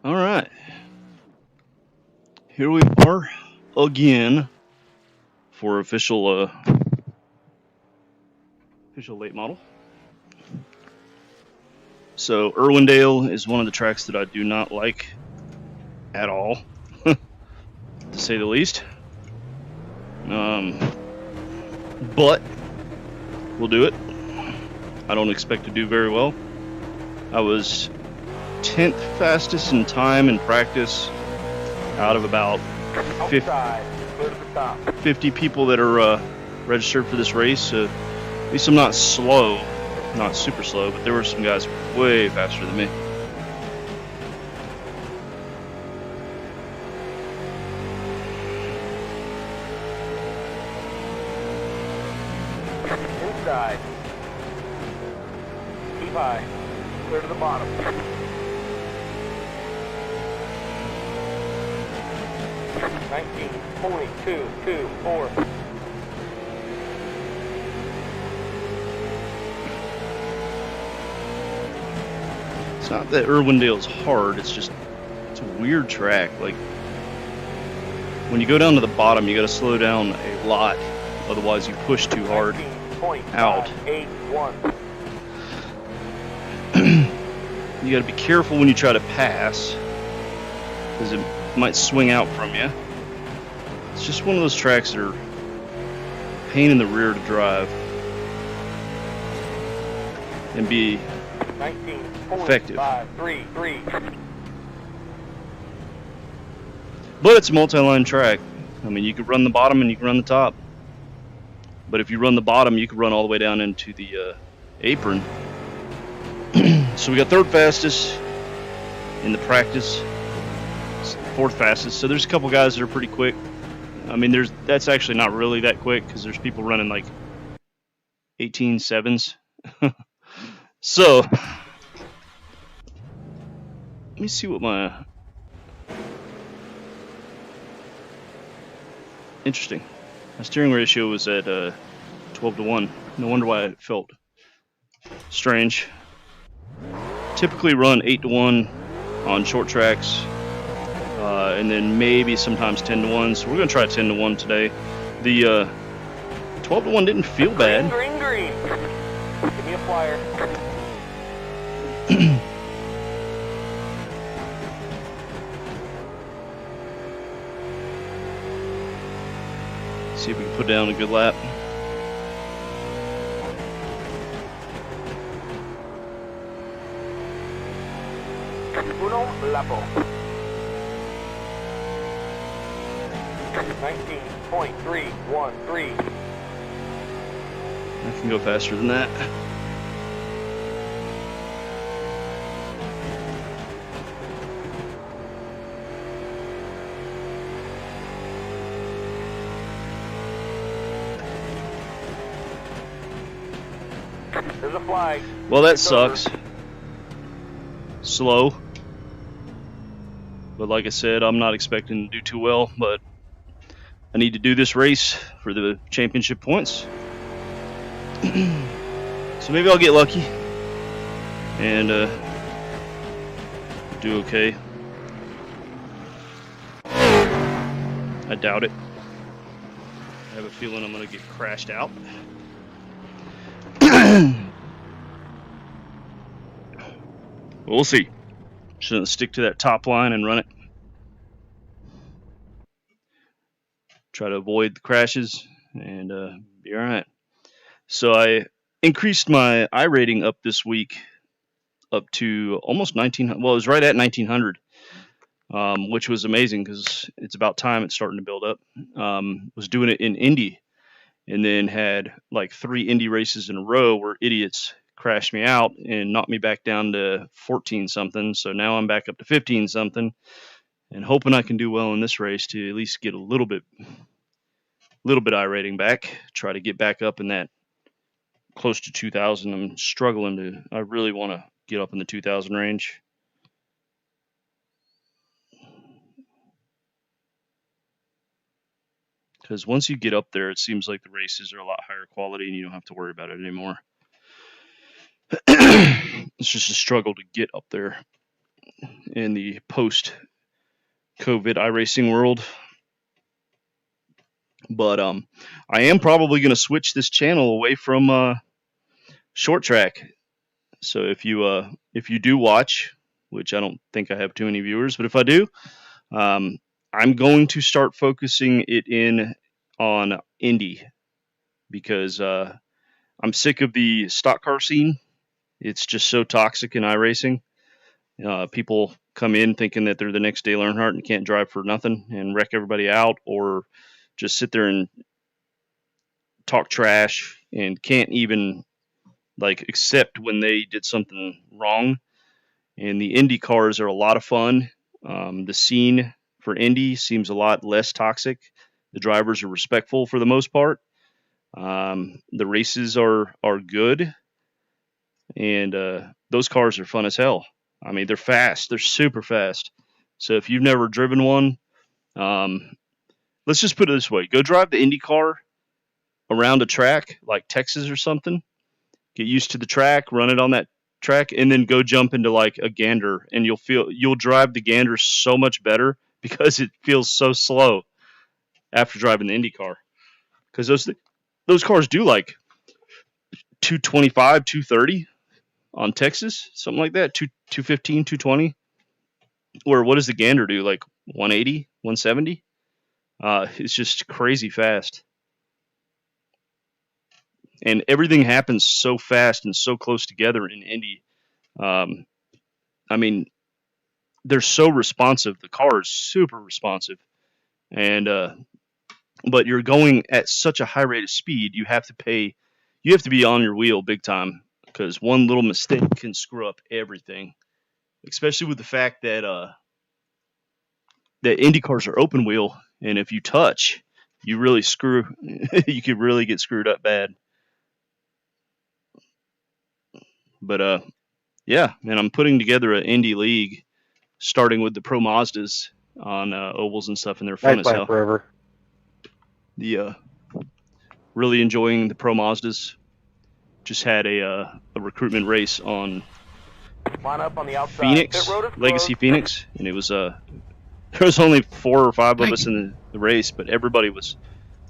All right, here we are again for official late model. So Irwindale is one of the tracks that I do not like at all, to say the least. But we'll do it. I don't expect to do very well. I was 10th fastest in time in practice out of about 50 people that are registered for this race. At least I'm not slow, not super slow, but there were some guys way faster than me. Inside. Keep high. Clear to the bottom. .224. It's not that Irwindale's hard, it's just, it's a weird track. Like, when you go down to the bottom, you gotta slow down a lot, otherwise you push too hard out. You gotta be careful when you try to pass, because it might swing out from you. It's just one of those tracks that are a pain in the rear to drive and be effective. But it's a multi-line track. I mean, you can run the bottom and you can run the top. But if you run the bottom, you can run all the way down into the apron. So we got third fastest in the practice, fourth fastest. So there's a couple guys that are pretty quick. I mean, that's actually not really that quick because there's people running like 18.7s. So let me see what my interesting. My steering ratio was at 12:1. No wonder why it felt strange. Typically run 8:1 on short tracks, and then maybe sometimes 10:1. So we're gonna try 10:1 today. The 12:1 didn't feel bad. Green. Give me a flyer. See if we can put down a good lap. Uno lapo. 19.313. I can go faster than that. There's a flag. Well, that sucks. Slow. But like I said, I'm not expecting to do too well, but I need to do this race for the championship points. So maybe I'll get lucky and do okay. I doubt it. I have a feeling I'm going to get crashed out. We'll see. Shouldn't stick to that top line and run it. Try to avoid the crashes and be all right. So I increased my iRating up this week up to almost 1900. Well, it was right at 1900, which was amazing because it's about time it's starting to build up. Was doing it in Indy and then had like 3 Indy races in a row where idiots crashed me out and knocked me back down to 14 something. So now I'm back up to 15 something and hoping I can do well in this race to at least get a little bit iRating back, try to get back up in that close to 2000. I'm struggling I really want to get up in the 2000 range. Because once you get up there, it seems like the races are a lot higher quality and you don't have to worry about it anymore. It's just a struggle to get up there. in the post-COVID iRacing world. But I am probably going to switch this channel away from short track. So if you do watch, which I don't think I have too many viewers, but if I do, I'm going to start focusing it in on Indy, because I'm sick of the stock car scene. It's just so toxic in iRacing. People come in thinking that they're the next Dale Earnhardt and can't drive for nothing and wreck everybody out, or just sit there and talk trash and can't even accept when they did something wrong. And the Indy cars are a lot of fun. The scene for Indy seems a lot less toxic. The drivers are respectful for the most part. The races are good, and those cars are fun as hell. I mean, they're fast. They're super fast. So if you've never driven one, let's just put it this way. Go drive the Indy car around a track like Texas or something. Get used to the track, run it on that track, and then go jump into like a gander, and you'll drive the gander so much better because it feels so slow after driving the Indy car. Because those cars do like 225, 230 on Texas, something like that, 215, 220. Or what does the gander do? Like 180, 170? It's just crazy fast. And everything happens so fast and so close together in Indy. I mean, they're so responsive. The car is super responsive. And but you're going at such a high rate of speed, you have to be on your wheel big time, because one little mistake can screw up everything. Especially with the fact that that Indy cars are open wheel, and if you touch, you could really get screwed up bad. But yeah, and I'm putting together an Indy league, starting with the Pro Mazdas on ovals and stuff, and they're fun as hell. Forever. Really enjoying the Pro Mazdas. Just had a recruitment race on Line up on the outside. Phoenix, Legacy Phoenix, and it was there was only 4 or 5 of us in the race, but everybody was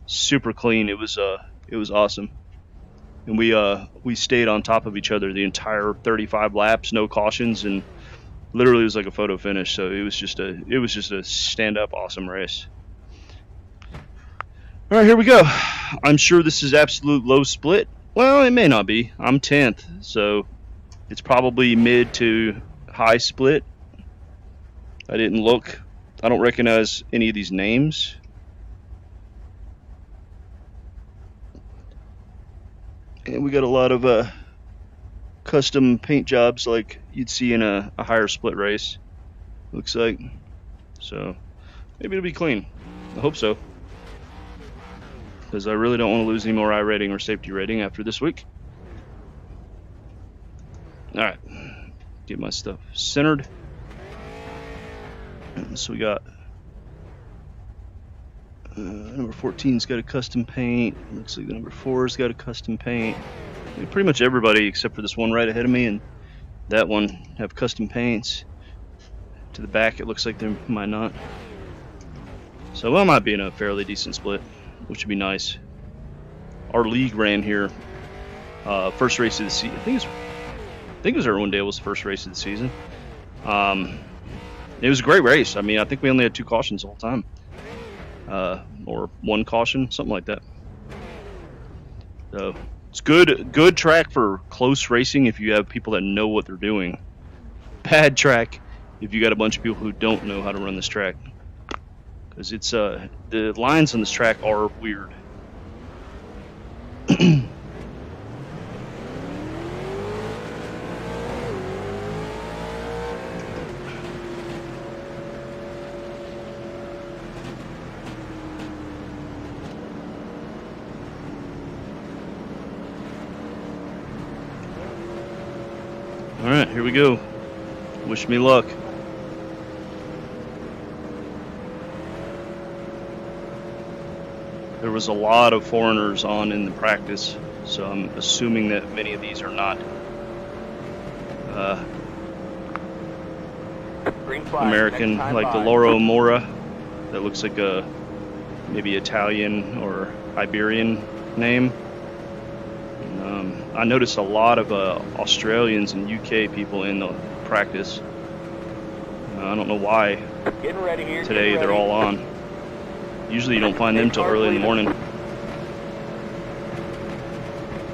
super clean. It was awesome, and we stayed on top of each other the entire 35 laps, no cautions, and literally it was like a photo finish. So it was just a stand up awesome race. All right, here we go. I'm sure this is absolute low split. Well, it may not be. I'm 10th, so it's probably mid to high split. I didn't look. I don't recognize any of these names. And we got a lot of custom paint jobs like you'd see in a higher split race, looks like. So maybe it'll be clean. I hope so, because I really don't want to lose any more iRating or safety rating after this week. Alright, get my stuff centered. So we got number 14's got a custom paint. Looks like the number 4's got a custom paint. I mean, pretty much everybody except for this one right ahead of me and that one have custom paints. To the back it looks like they might not. So I might be in a fairly decent split, which would be nice. Our league ran here first race of the season. I think it was Irwindale was the first race of the season. It was a great race. I mean, I think we only had 2 cautions the whole time. Or 1 caution, something like that. So it's good track for close racing if you have people that know what they're doing. Bad track if you got a bunch of people who don't know how to run this track. Because it's the lines on this track are weird. Alright, here we go. Wish me luck. There was a lot of foreigners on in the practice, so I'm assuming that many of these are not. Green flag. American, Next time like the by. Loro Mora. That looks like a maybe Italian or Iberian name. I noticed a lot of Australians and UK people in the practice. I don't know why Getting ready here. today getting they're ready. all on. Usually you don't find them till early in the morning.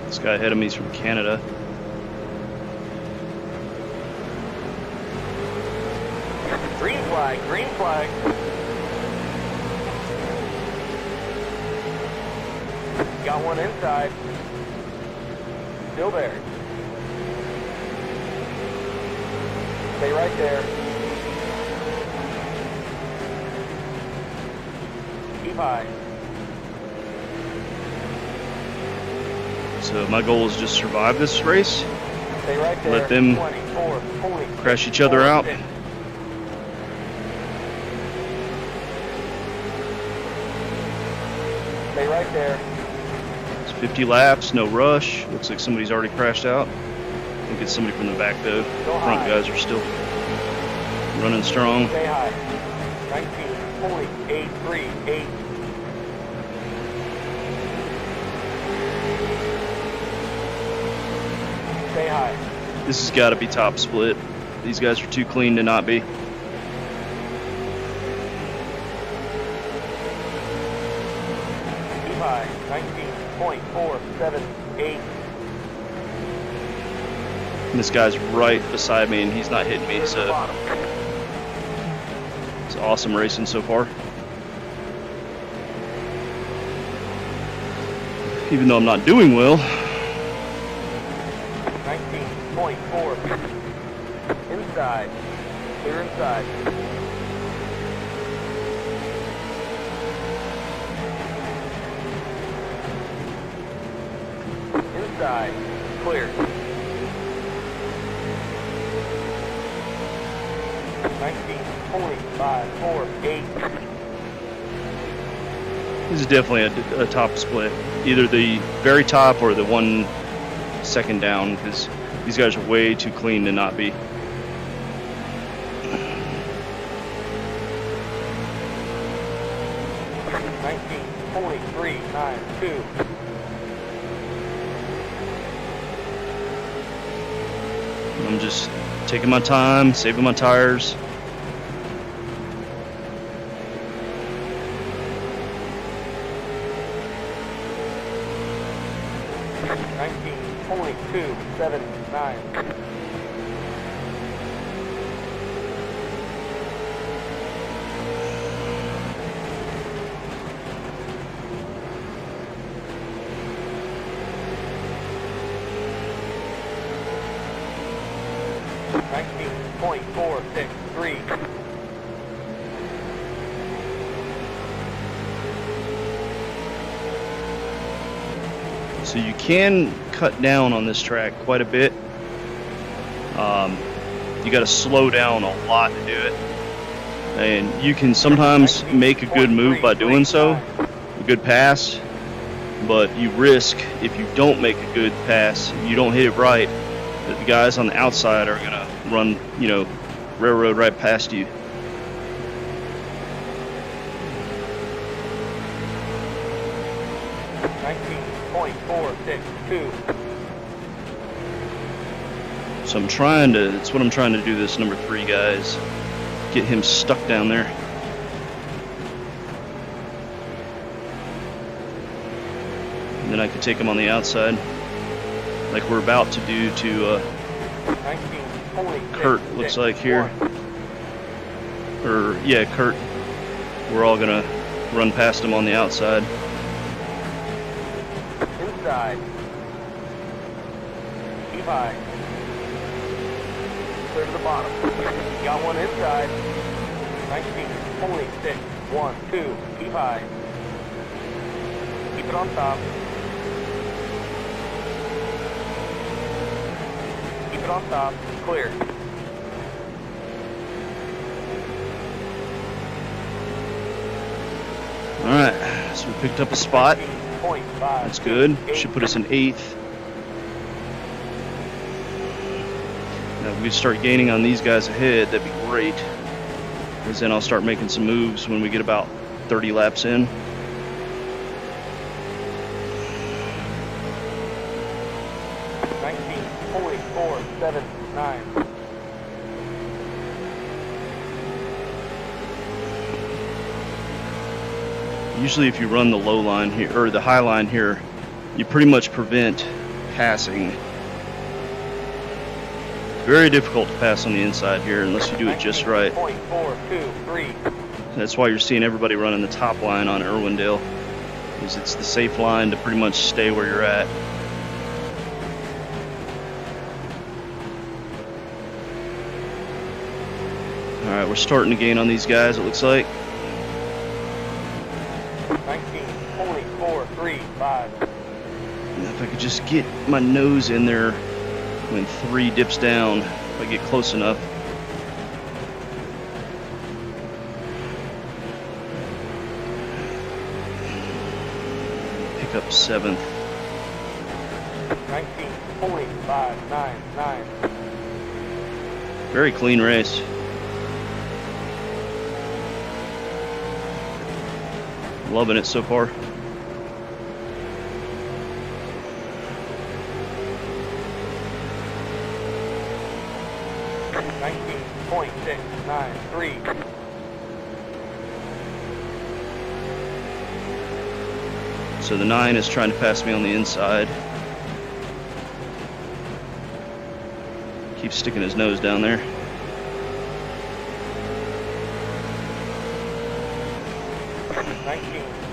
This guy ahead of me is from Canada. Green flag. Green flag. Got one inside. Still there. Stay right there. Keep high. So my goal is just survive this race, Stay right there. let them 24, 40, crash each other out. 6. Stay right there. It's 50 laps, no rush. Looks like somebody's already crashed out. I think it's somebody from the back though. Go Front high. guys are still running strong. Stay high. 19, 40, 8, 3, 8. Stay high. This has got to be top split. These guys are too clean to not be. Keep high. 19.478. And this guy's right beside me and he's not hitting me, so it's awesome racing so far. Even though I'm not doing well. 19.4. Inside. Clear inside. Inside. Clear. 19.548. This is definitely a top split. Either the very top or the one second down, because these guys are way too clean to not be. $19.392. I'm just taking my time, saving my tires. $19.279. $19.463. So you can cut down on this track quite a bit. You got to slow down a lot to do it. And you can sometimes make a good move by doing so, a good pass, but you risk, if you don't make a good pass, if you don't hit it right, that the guys on the outside are going to run, railroad right past you. $19.462. So that's what I'm trying to do, this number 3 guys. Get him stuck down there. And then I could take him on the outside, like we're about to do to Kurt, looks like here. Or, yeah, Kurt. We're all gonna run past him on the outside. Inside. Keep high. Clear to the bottom. Got one inside. 19.612. Keep high. Keep it on top. Keep it on top. Clear. Alright, so we picked up a spot. 19.5. That's good. Should put us in 8th. Now if we start gaining on these guys ahead, that'd be great. because then I'll start making some moves when we get about 30 laps in. Usually if you run the low line here, or the high line here, you pretty much prevent passing. Very difficult to pass on the inside here unless you do it just right. That's why you're seeing everybody running the top line on Irwindale, because it's the safe line to pretty much stay where you're at. Alright, we're starting to gain on these guys, it looks like. 19.4435. If I could just get my nose in there when 3 dips down, if I get close enough. Pick up 7th. 19.599. Very clean race. Loving it so far. .693. So the 9 is trying to pass me on the inside. Keeps sticking his nose down there.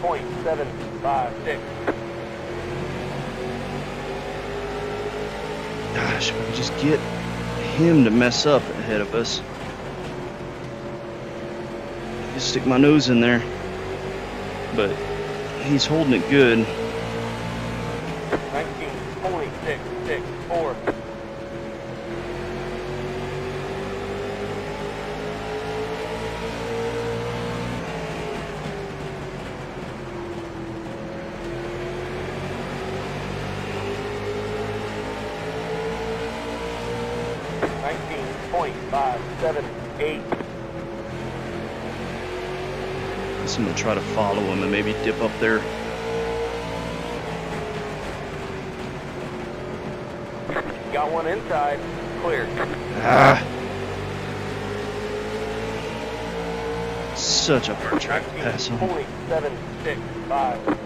.756. Gosh, if we could just get him to mess up ahead of us. Just stick my nose in there, but he's holding it good. 19.664. .578. I'm gonna try to follow him and maybe dip up there. Got one inside, clear. Such a hard track to pass on. .765.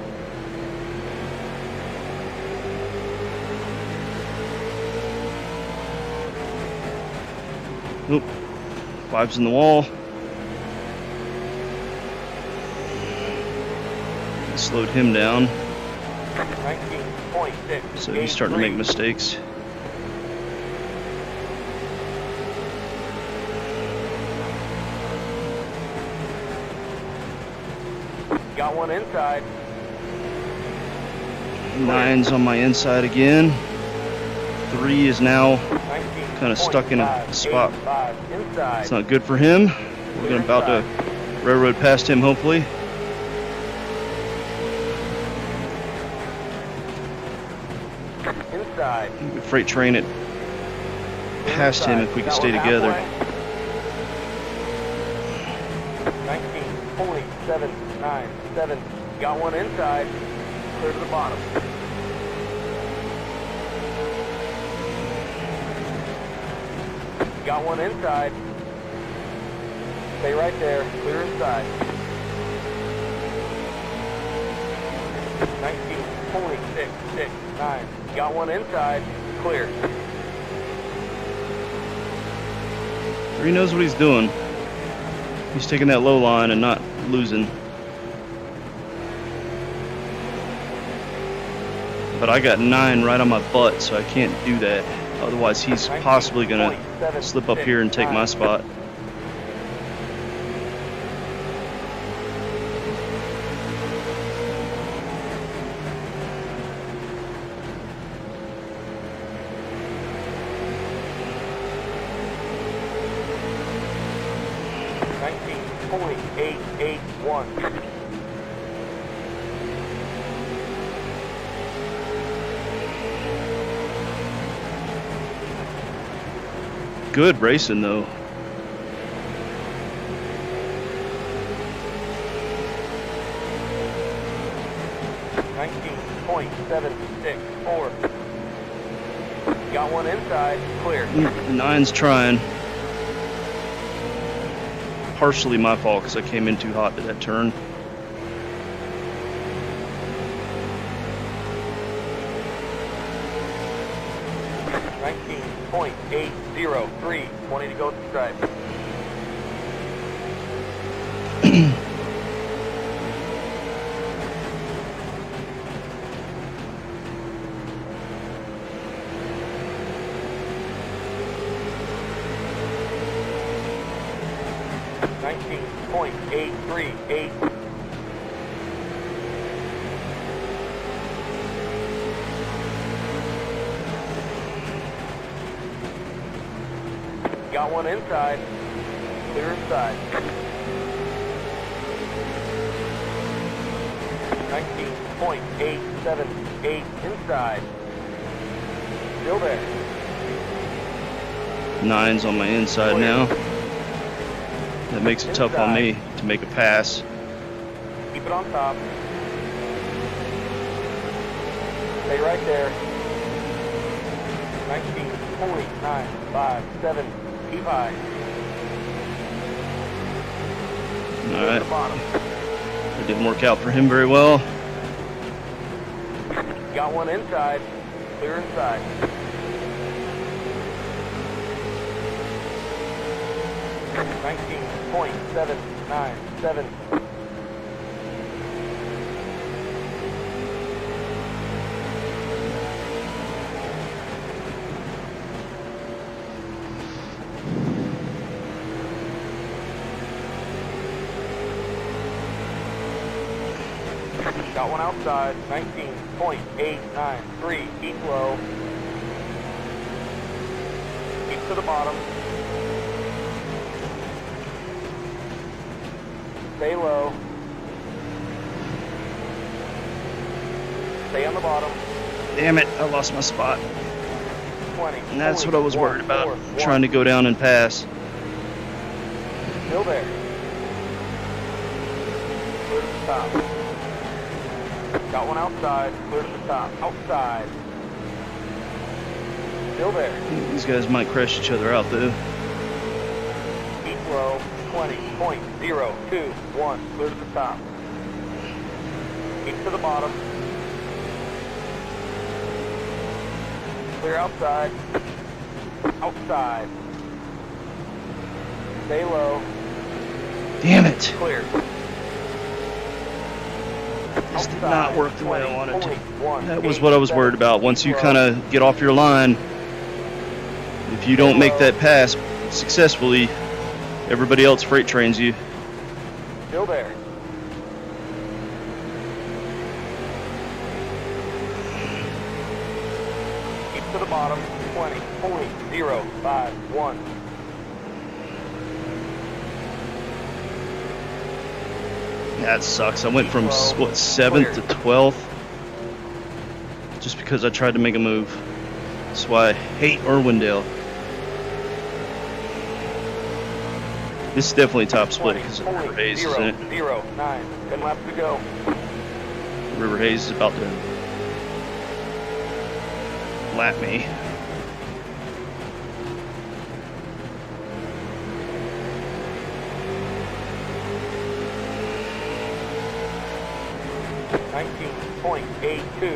Oop. 5's in the wall. Slowed him down. 19.6. So he's starting to make mistakes. Got one inside. 9's on my inside again. 3 is now kind of stuck in a spot. It's not good for him. We're about to railroad past him, hopefully. Inside. Freight train it past him if we can stay together. 19.797. Got one inside. Clear to the bottom. Got one inside. Stay right there. Clear inside. 19.669. Got one inside. Clear. He knows what he's doing. He's taking that low line and not losing. But I got 9 right on my butt, so I can't do that. Otherwise, he's possibly going to slip up here and take my spot. .881. Good racing though. 19.764. Got one inside, clear. The 9's trying. Partially my fault because I came in too hot to that turn. .803, 20 to go at the stripe. .838. Got one inside. Clear inside. 19.878 inside. Still there. 9's on my inside now. That makes it tough on me to make a pass. Keep it on top. Stay right there. 19.957. Keep high. All right. It didn't work out for him very well. Got one inside. Clear inside. .797. Got one outside. 19.893. Keep low. Keep to the bottom. Stay low. Stay on the bottom. Damn it, I lost my spot. 20. And that's what I was worried about, trying to go down and pass. Still there. Clear to the top. Got one outside. Clear to the top. Outside. Still there. These guys might crash each other out though. Keep low. 20.021. Clear to the top. Keep to the bottom. Clear outside. Outside. Stay low. Damn it! Clear. This did not work the way I wanted to. That was what I was worried about. Once you kind of get off your line, if you don't make that pass successfully, everybody else freight trains you. Still there. Keep to the bottom. 20.051. That sucks. I went from, what, 7th to 12th? Just because I tried to make a move. That's why I hate Irwindale. This is definitely top split because of River Haze, isn't it? 0.09. 10 laps to go. River Haze is about to lap me. .82.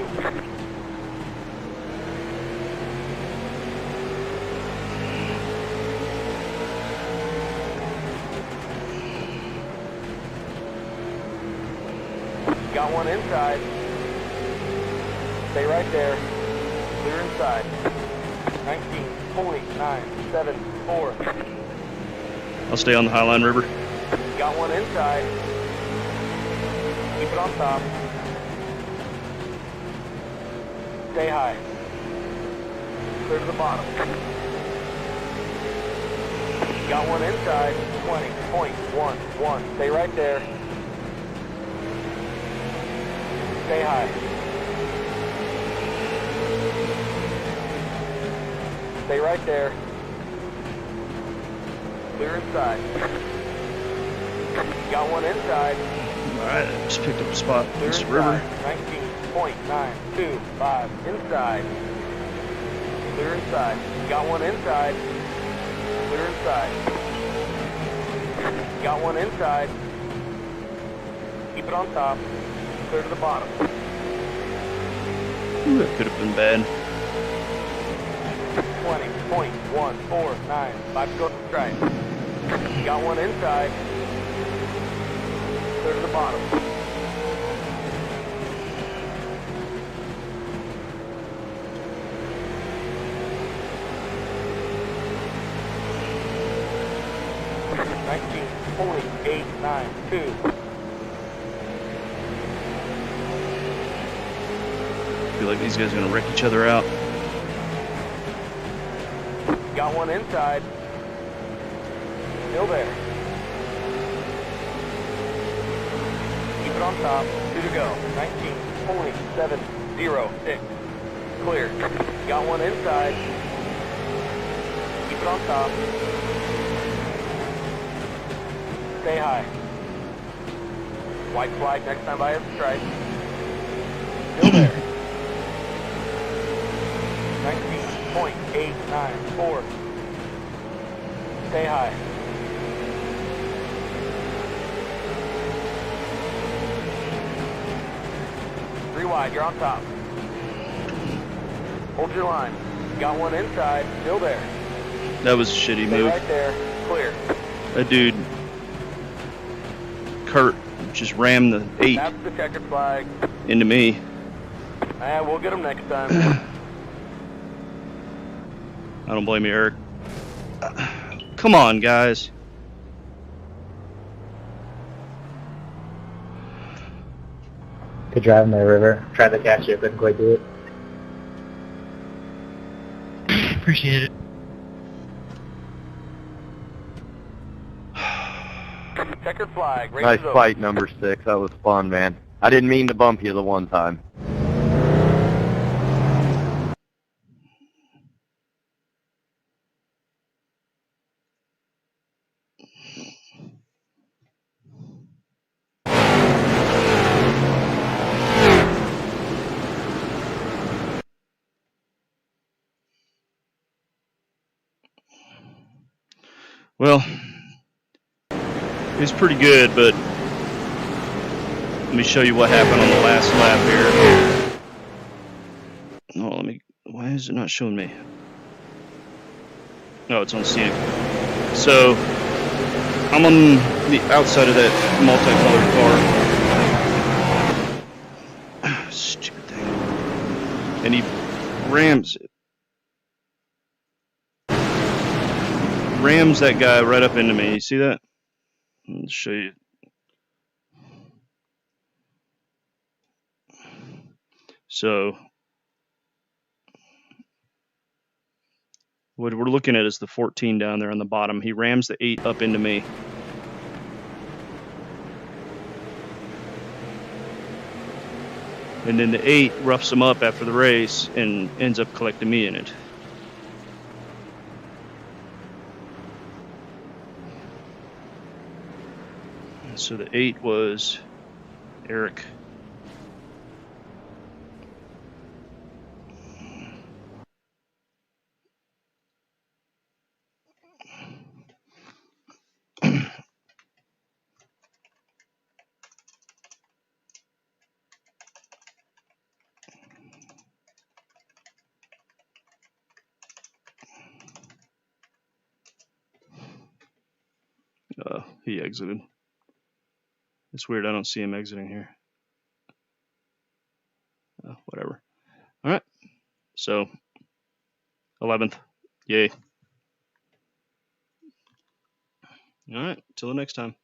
Got one inside. Stay right there. Clear inside. 19.974. I'll stay on the Highline River. Got one inside. Keep it on top. Stay high. Clear to the bottom. Got one inside. 20.11. Stay right there. Stay high. Stay right there. Clear inside. Got one inside. Alright, I just picked up a spot. Clear This inside. river. 19.925 inside. Clear inside. Got one inside. Clear inside. Got one inside. Keep it on top. Clear to the bottom. Ooh, that could have been bad. 20.149. 5 go to strike. Got one inside. Clear to the bottom. .892. I feel like these guys are gonna wreck each other out. Got one inside. Still there. Keep it on top. 2 to go. 19.706. Clear. Got one inside. Keep it on top. Stay high. White flag next time by a stripe. Still there. 19.894. Stay high. Three wide, you're on top. Hold your line. Got one inside, still there. That was a shitty Stay move. right there, clear. That dude, Kurt, just rammed the 8 That's the checkered flag. into me. We'll get him next time. I don't blame you, Eric. Come on, guys. Good driving there, River. Tried to catch you, couldn't quite do it. Appreciate it. Checkered flag, race Nice is over. fight, number 6. That was fun, man. I didn't mean to bump you the one time. Well, he's pretty good, but let me show you what happened on the last lap here. No, why is it not showing me? No, it's on scenic. So, I'm on the outside of that multicolored car. Stupid thing. And he rams it. Rams that guy right up into me. You see that? I'll show you. So, what we're looking at is the 14 down there on the bottom. He rams the 8 up into me. And then the 8 roughs him up after the race and ends up collecting me in it. So the 8 was Eric. He exited. It's weird, I don't see him exiting here. Whatever. All right. So, 11th. Yay. All right. Till the next time.